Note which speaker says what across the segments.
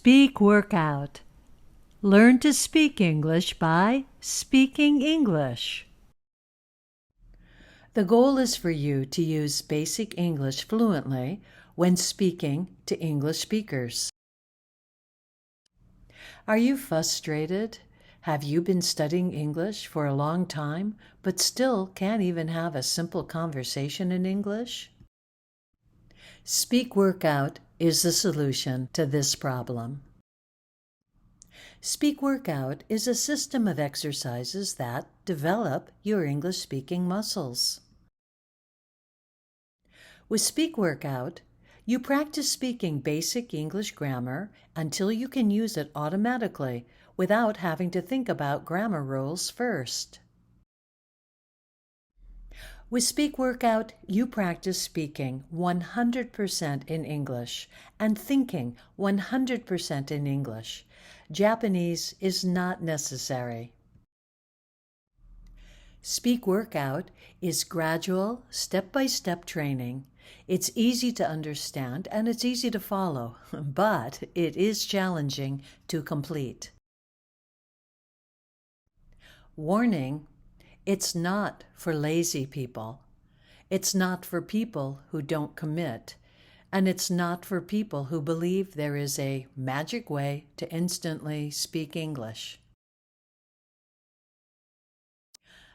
Speaker 1: Speak Workout. Learn to speak English by speaking English. The goal is for you to use basic English fluently when speaking to English speakers. Are you frustrated? Have you been studying English for a long time but still can't even have a simple conversation in English? Speak Workout is the solution to this problem. Speak Workout is a system of exercises that develop your English-speaking muscles. With Speak Workout, you practice speaking basic English grammar until you can use it automatically without having to think about grammar rules first. With Speak Workout, you practice speaking 100% in English and thinking 100% in English. Japanese is not necessary. Speak Workout is gradual, step-by-step training. It's easy to understand and it's easy to follow, but it is challenging to complete. Warning: it's not for lazy people. It's not for people who don't commit. And it's not for people who believe there is a magic way to instantly speak English.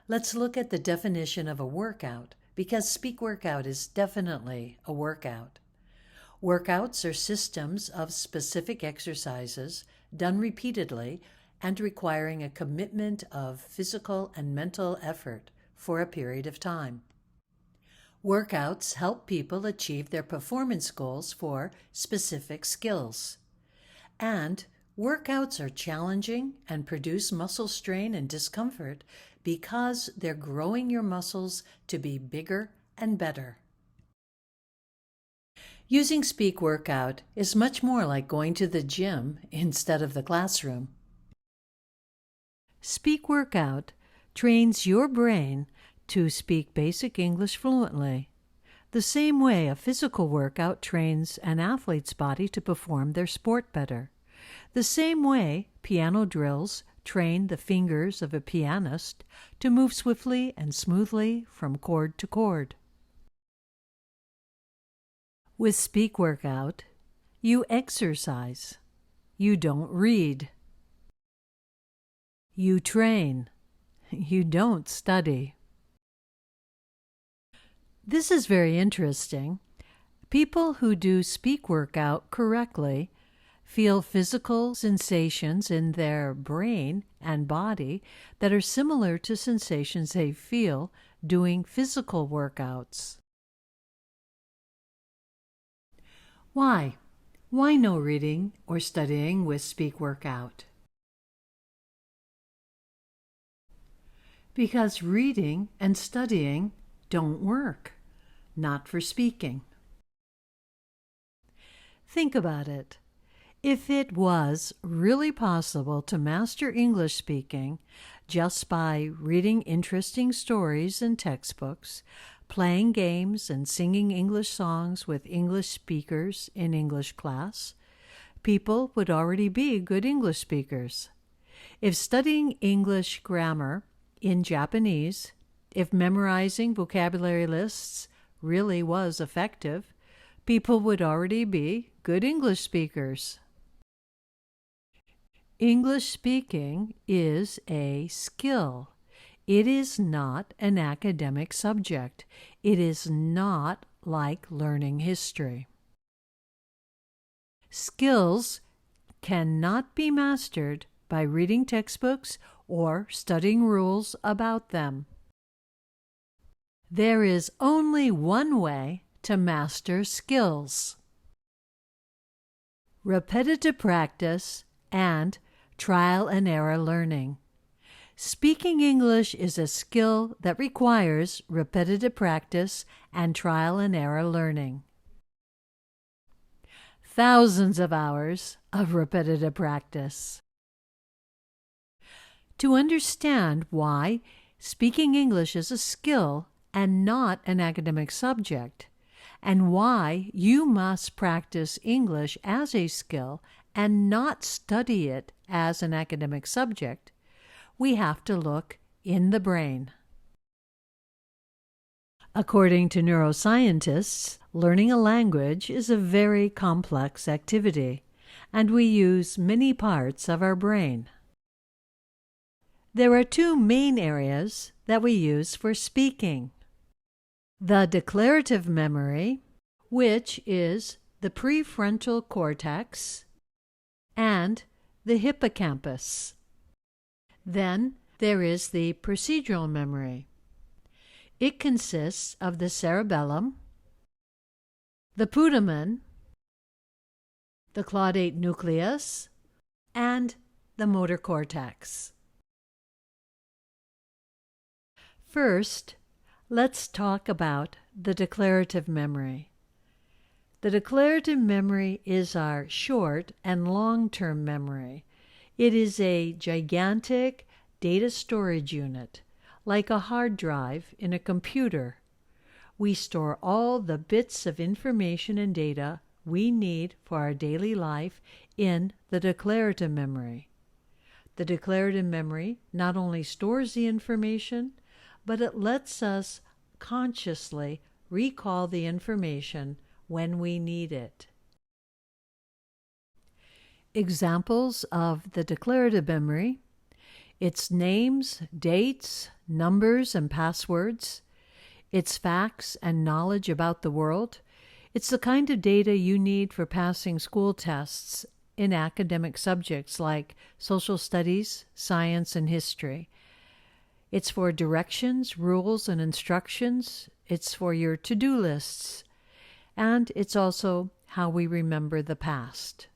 Speaker 1: Let's look at the definition of a workout, because Speak Workout is definitely a workout. Workouts are systems of specific exercises done repeatedly and requiring a commitment of physical and mental effort for a period of time. Workouts help people achieve their performance goals for specific skills. And workouts are challenging and produce muscle strain and discomfort because they're growing your muscles to be bigger and better. Using Speak Workout is much more like going to the gym instead of the classroom. Speak Workout trains your brain to speak basic English fluently, the same way a physical workout trains an athlete's body to perform their sport better, the same way piano drills train the fingers of a pianist to move swiftly and smoothly from chord to chord. With Speak Workout, you exercise. You don't read. You train. You don't study. This is very interesting. People who do Speak Workout correctly feel physical sensations in their brain and body that are similar to sensations they feel doing physical workouts. Why? Why no reading or studying with Speak Workout? Because reading and studying don't work. Not for speaking. Think about it. If it was really possible to master English speaking just by reading interesting stories and textbooks, playing games and singing English songs with English speakers in English class, people would already be good English speakers. If studying English grammar in Japanese, if memorizing vocabulary lists really was effective, people would already be good English speakers. English speaking is a skill. It is not an academic subject. It is not like learning history. Skills cannot be mastered by reading textbooks or studying rules about them. There is only one way to master skills: repetitive practice and trial and error learning. Speaking English is a skill that requires repetitive practice and trial and error learning. Thousands of hours of repetitive practice. To understand why speaking English is a skill and not an academic subject, and why you must practice English as a skill and not study it as an academic subject, we have to look in the brain. According to neuroscientists, learning a language is a very complex activity, and we use many parts of our brain. There are two main areas that we use for speaking: the declarative memory, which is the prefrontal cortex, and the hippocampus. Then there is the procedural memory. It consists of the cerebellum, the putamen, the caudate nucleus, and the motor cortex. First, let's talk about the declarative memory. The declarative memory is our short and long-term memory. It is a gigantic data storage unit, like a hard drive in a computer. We store all the bits of information and data we need for our daily life in the declarative memory. The declarative memory not only stores the information, but it lets us consciously recall the information when we need it. Examples of the declarative memory: its names, dates, numbers, and passwords, its facts and knowledge about the world. It's the kind of data you need for passing school tests in academic subjects like social studies, science, and history. It's for directions, rules, and instructions. It's for your to-do lists. And it's also how we remember the past.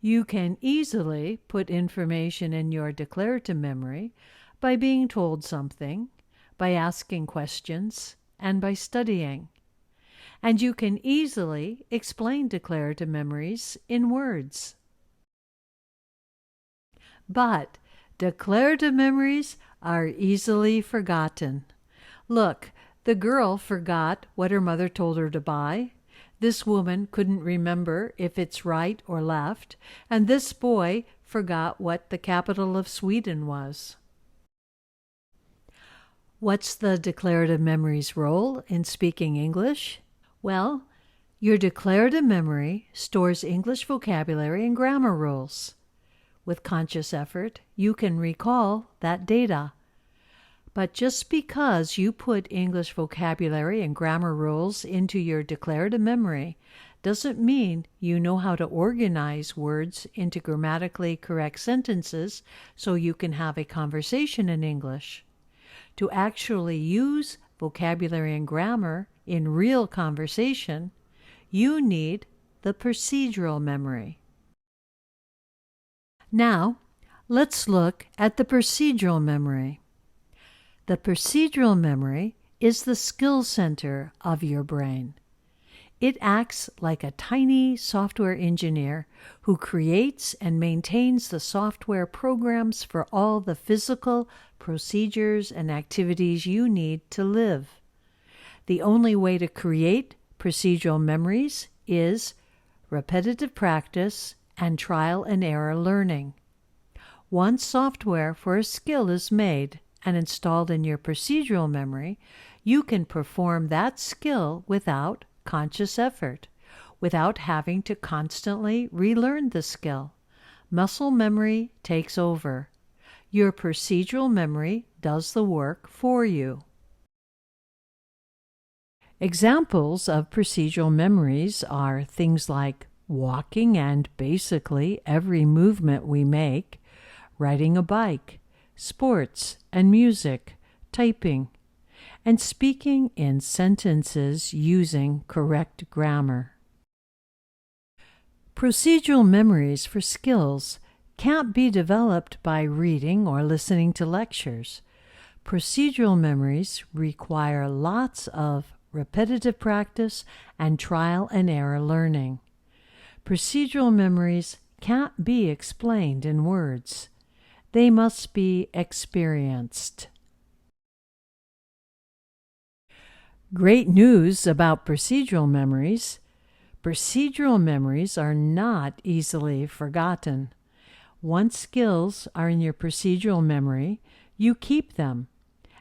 Speaker 1: You can easily put information in your declarative memory by being told something, by asking questions, and by studying. And you can easily explain declarative memories in words. But declarative memories are easily forgotten. Look, the girl forgot what her mother told her to buy. This woman couldn't remember if it's right or left, and this boy forgot what the capital of Sweden was. What's the declarative memory's role in speaking English? Well, your declarative memory stores English vocabulary and grammar rules. With conscious effort, you can recall that data. But just because you put English vocabulary and grammar rules into your declarative memory doesn't mean you know how to organize words into grammatically correct sentences so you can have a conversation in English. To actually use vocabulary and grammar in real conversation, you need the procedural memory. Now, let's look at the procedural memory. The procedural memory is the skill center of your brain. It acts like a tiny software engineer who creates and maintains the software programs for all the physical procedures and activities you need to live. The only way to create procedural memories is repetitive practice and trial and error learning. Once software for a skill is made and installed in your procedural memory, you can perform that skill without conscious effort, without having to constantly relearn the skill. Muscle memory takes over. Your procedural memory does the work for you. Examples of procedural memories are things like walking and basically every movement we make, riding a bike, sports and music, typing, and speaking in sentences using correct grammar. Procedural memories for skills can't be developed by reading or listening to lectures. Procedural memories require lots of repetitive practice and trial and error learning. Procedural memories can't be explained in words. They must be experienced. Great news about procedural memories. Procedural memories are not easily forgotten. Once skills are in your procedural memory, you keep them,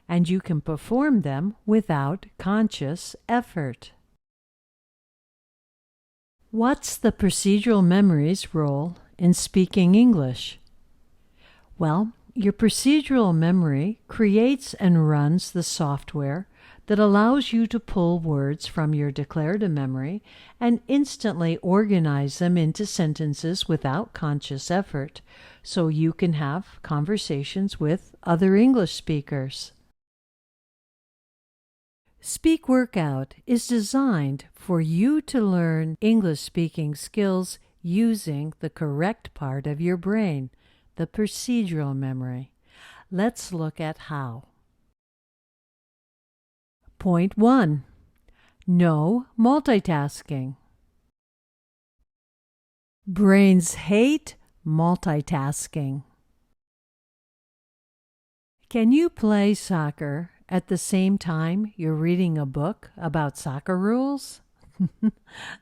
Speaker 1: and you can perform them without conscious effort. What's the procedural memory's role in speaking English? Well, your procedural memory creates and runs the software that allows you to pull words from your declarative memory and instantly organize them into sentences without conscious effort, so you can have conversations with other English speakers. Speak Workout is designed for you to learn English speaking skills using the correct part of your brain, the procedural memory. Let's look at how. Point 1. No multitasking. Brains hate multitasking. Can you play soccer at the same time you're reading a book about soccer rules?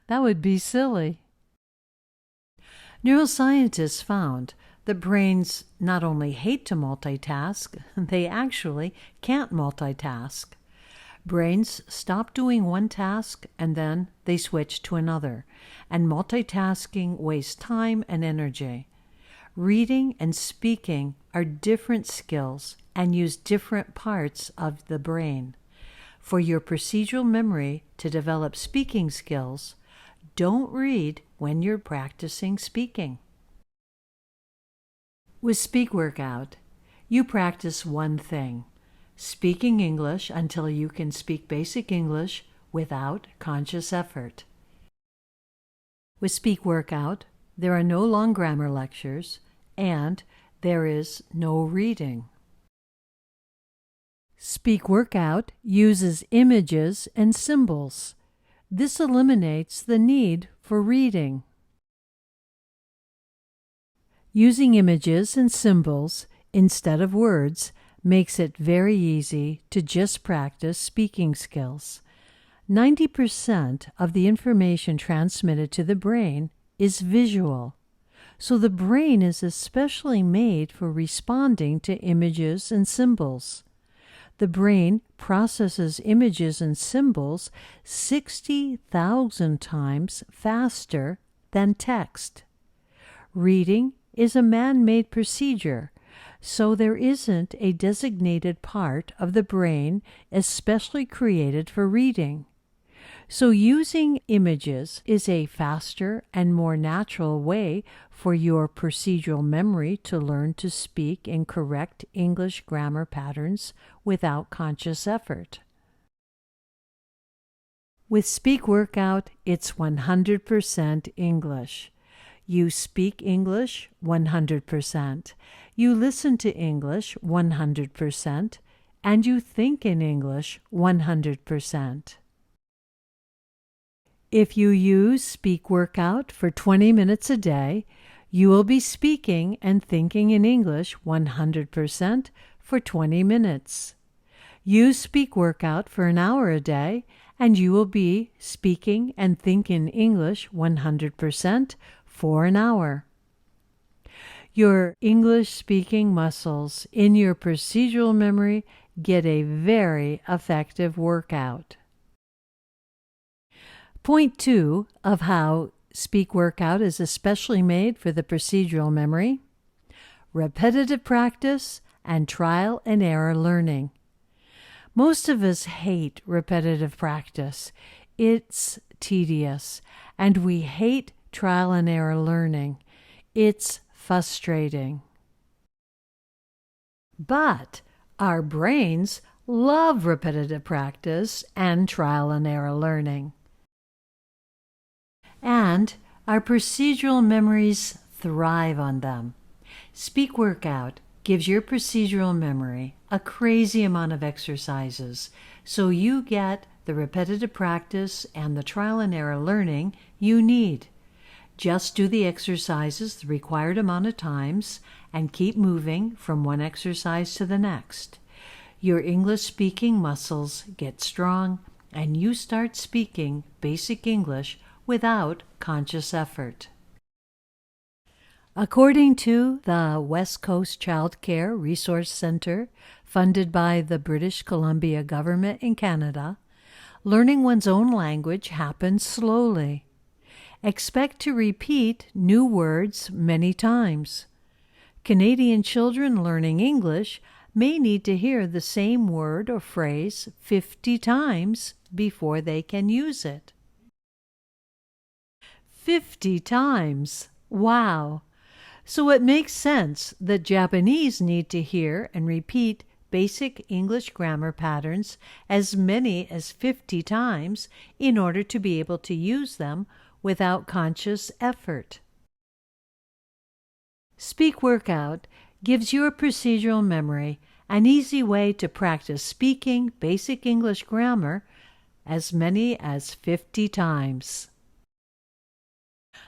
Speaker 1: That would be silly. Neuroscientists found that brains not only hate to multitask, they actually can't multitask. Brains stop doing one task and then they switch to another, and multitasking wastes time and energy. Reading and speaking are different skills and use different parts of the brain. For your procedural memory to develop speaking skills, don't read when you're practicing speaking. With Speak Workout, you practice one thing: speaking English until you can speak basic English without conscious effort. With Speak Workout, there are no long grammar lectures, and there is no reading. Speak Workout uses images and symbols. This eliminates the need for reading. Using images and symbols instead of words makes it very easy to just practice speaking skills. 90% of the information transmitted to the brain is visual, so the brain is especially made for responding to images and symbols. The brain processes images and symbols 60,000 times faster than text. Reading is a man-made procedure, so there isn't a designated part of the brain especially created for reading. So using images is a faster and more natural way for your procedural memory to learn to speak in correct English grammar patterns without conscious effort. With Speak Workout, it's 100% English. You speak English 100%. You listen to English 100%. And you think in English 100%. If you use Speak Workout for 20 minutes a day, you will be speaking and thinking in English 100% for 20 minutes. Use Speak Workout for an hour a day, and you will be speaking and thinking English 100% for an hour. Your English speaking muscles in your procedural memory get a very effective workout. Point 2 of how Speak Workout is especially made for the procedural memory: repetitive practice and trial and error learning. Most of us hate repetitive practice. It's tedious, and we hate trial and error learning. It's frustrating. But our brains love repetitive practice and trial and error learning. And our procedural memories thrive on them. Speak Workout gives your procedural memory a crazy amount of exercises, so you get the repetitive practice and the trial and error learning you need. Just do the exercises the required amount of times and keep moving from one exercise to the next. Your English speaking muscles get strong and you start speaking basic English without conscious effort. According to the West Coast Child Care Resource Center, funded by the British Columbia government in Canada, learning one's own language happens slowly. Expect to repeat new words many times. Canadian children learning English may need to hear the same word or phrase 50 times before they can use it. 50 times! Wow! So it makes sense that Japanese need to hear and repeat basic English grammar patterns as many as 50 times in order to be able to use them without conscious effort. Speak Workout gives your procedural memory an easy way to practice speaking basic English grammar as many as 50 times.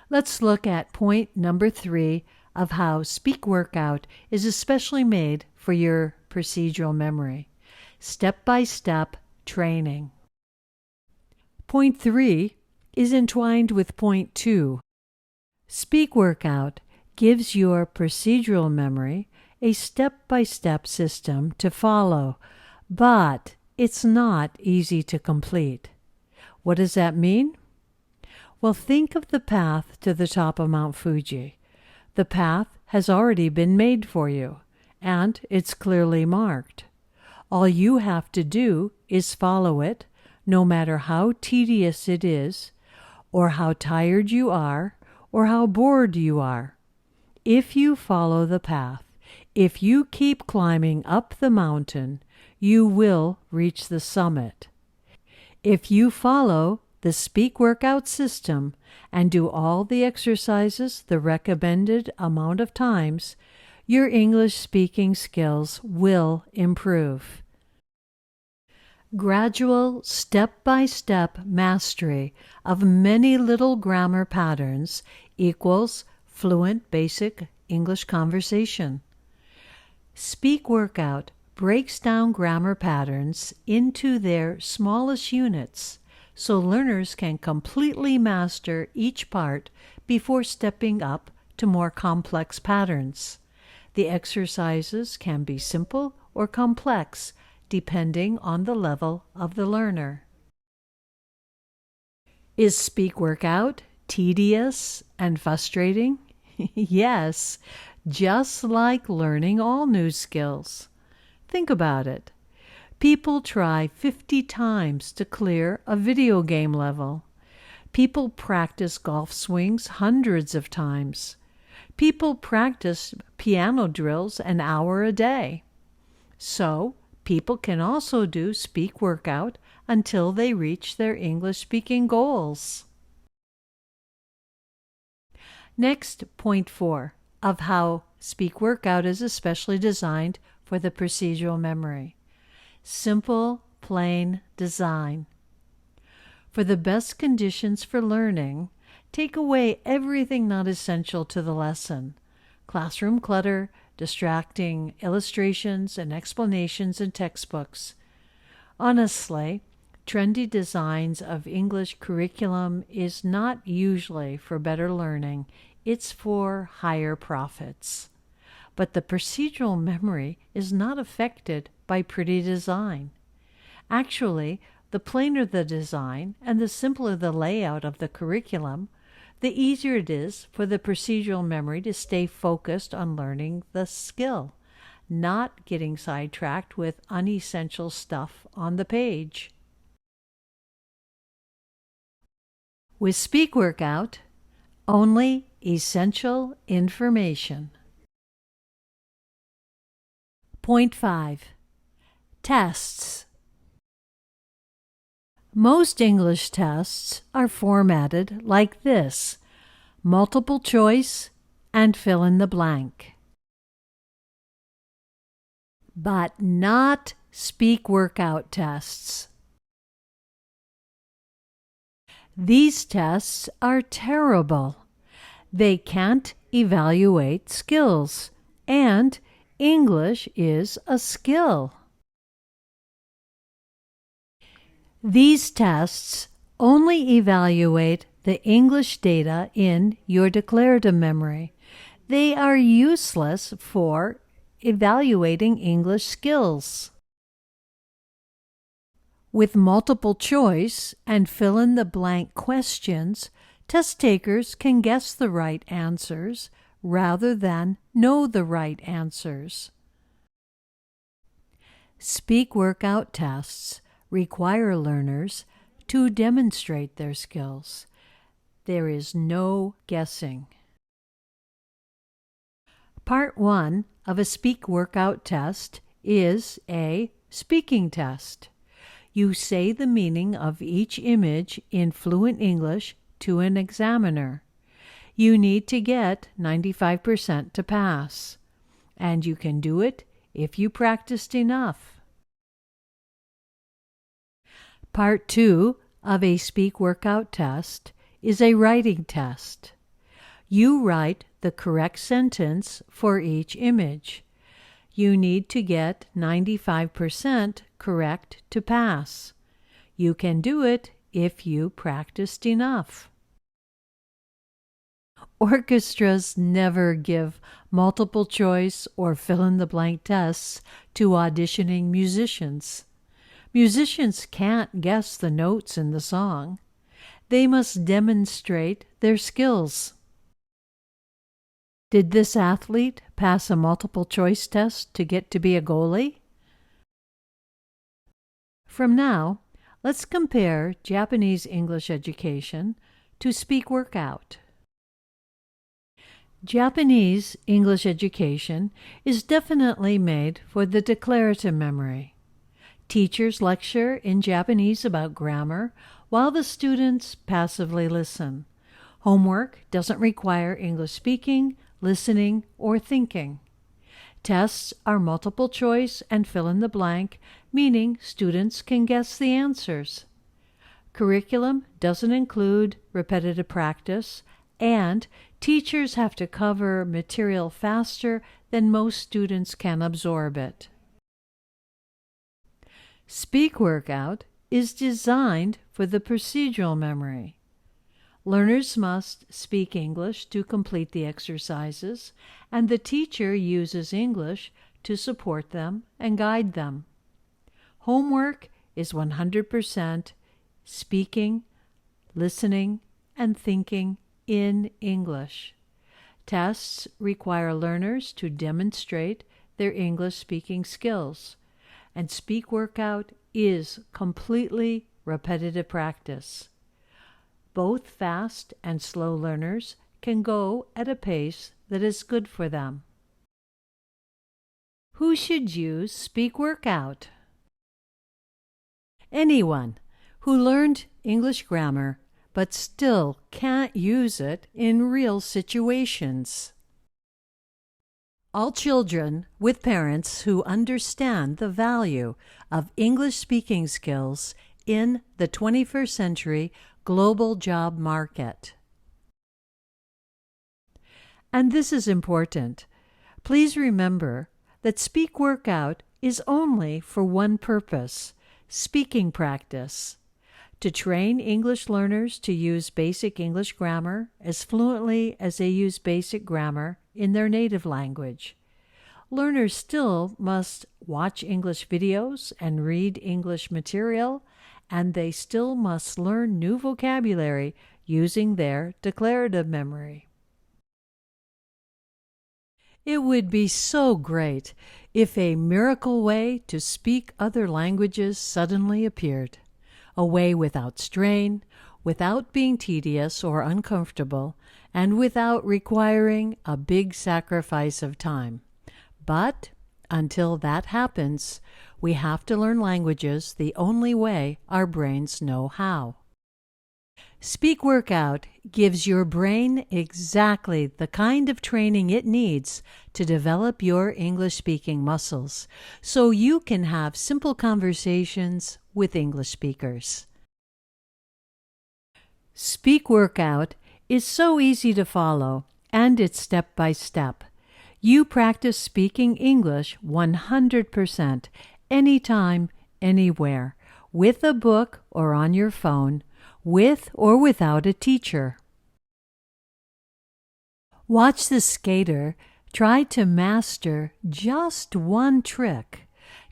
Speaker 1: Let's look at point number 3 of how Speak Workout is especially made for your procedural memory. Step-by-step training. Point 3 is entwined with point 2. Speak Workout gives your procedural memory a step-by-step system to follow, but it's not easy to complete. What does that mean? Well, think of the path to the top of Mount Fuji. The path has already been made for you, and it's clearly marked. All you have to do is follow it, no matter how tedious it is, or how tired you are, or how bored you are. If you follow the path, if you keep climbing up the mountain, you will reach the summit. If you follow the Speak Workout system and do all the exercises the recommended amount of times, your English speaking skills will improve. Gradual, step-by-step mastery of many little grammar patterns equals fluent basic English conversation. Speak Workout breaks down grammar patterns into their smallest units so learners can completely master each part before stepping up to more complex patterns. The exercises can be simple or complex depending on the level of the learner. Is Speak Workout tedious and frustrating? Yes, just like learning all new skills. Think about it. People try 50 times to clear a video game level. People practice golf swings hundreds of times. People practice piano drills an hour a day. So, people can also do Speak Workout until they reach their English speaking goals. Next, point 4 of how Speak Workout is especially designed for the procedural memory. Simple, plain design. For the best conditions for learning, take away everything not essential to the lesson. Classroom clutter, distracting illustrations and explanations in textbooks. Honestly, trendy designs of English curriculum is not usually for better learning, it's for higher profits. But the procedural memory is not affected by pretty design. Actually, the plainer the design and the simpler the layout of the curriculum, the easier it is for the procedural memory to stay focused on learning the skill, not getting sidetracked with unessential stuff on the page. With Speak Workout, only essential information. Point 5. Tests. Most English tests are formatted like this: multiple choice and fill in the blank. But not Speak Workout tests. These tests are terrible. They can't evaluate skills, and English is a skill. These tests only evaluate the English data in your declarative memory. They are useless for evaluating English skills. With multiple choice and fill-in-the-blank questions, test takers can guess the right answers rather than know the right answers. Speak workout tests require learners to demonstrate their skills. There is no guessing. Part 1 of a Speak workout test is a speaking test. You say the meaning of each image in fluent English to an examiner. You need to get 95% to pass, and you can do it if you practiced enough. Part 2 of a Speak workout test is a writing test. You write the correct sentence for each image. You need to get 95% correct to pass. You can do it if you practiced enough. Orchestras never give multiple choice or fill-in-the-blank tests to auditioning musicians. Musicians can't guess the notes in the song. They must demonstrate their skills. Did this athlete pass a multiple choice test to get to be a goalie? From now, let's compare Japanese English education to Speak workout. Japanese English education is definitely made for the declarative memory. Teachers lecture in Japanese about grammar while the students passively listen. Homework doesn't require English speaking, listening, or thinking. Tests are multiple choice and fill in the blank, meaning students can guess the answers. Curriculum doesn't include repetitive practice, and teachers have to cover material faster than most students can absorb it. Speak workout is designed for the procedural memory. Learners must speak English to complete the exercises, and the teacher uses English to support them and guide them. Homework is 100% speaking, listening, and thinking in English. Tests require learners to demonstrate their English speaking skills, and Speak workout is completely repetitive practice. Both fast and slow learners can go at a pace that is good for them. Who should use Speak workout? Anyone who learned English grammar but still can't use it in real situations. All children with parents who understand the value of English speaking skills in the 21st century global job market. And this is important. Please remember that Speak workout is only for one purpose: speaking practice. To train English learners to use basic English grammar as fluently as they use basic grammar in their native language. Learners still must watch English videos and read English material, and they still must learn new vocabulary using their declarative memory. It would be so great if a miracle way to speak other languages suddenly appeared. A way without strain, without being tedious or uncomfortable, and without requiring a big sacrifice of time. But until that happens, we have to learn languages the only way our brains know how. Speak workout gives your brain exactly the kind of training it needs to develop your English-speaking muscles, so you can have simple conversations with English speakers. Speak workout is so easy to follow, and it's step by step. You practice speaking English 100%, anytime, anywhere, with a book or on your phone, with or without a teacher. Watch the skater try to master just one trick.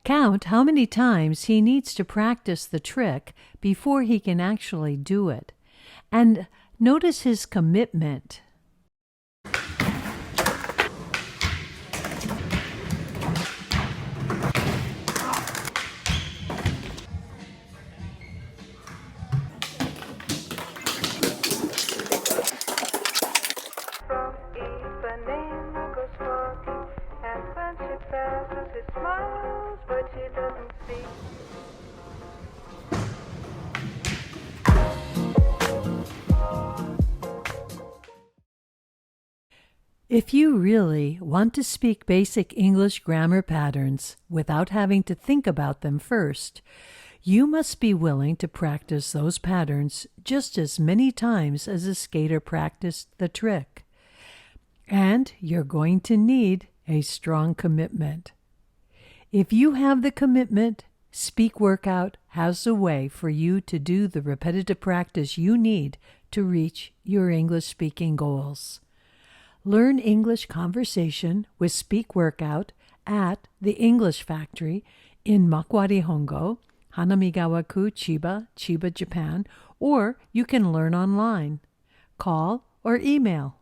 Speaker 1: Count how many times he needs to practice the trick before he can actually do it. And notice his commitment. If you really want to speak basic English grammar patterns without having to think about them first, you must be willing to practice those patterns just as many times as a skater practiced the trick. And you're going to need a strong commitment. If you have the commitment, Speak Workout has a way for you to do the repetitive practice you need to reach your English speaking goals. Learn English conversation with Speak Workout at the English Factory in Makuhari Hongo, Hanamigawa-ku, Chiba, Japan, or you can learn online. Call or email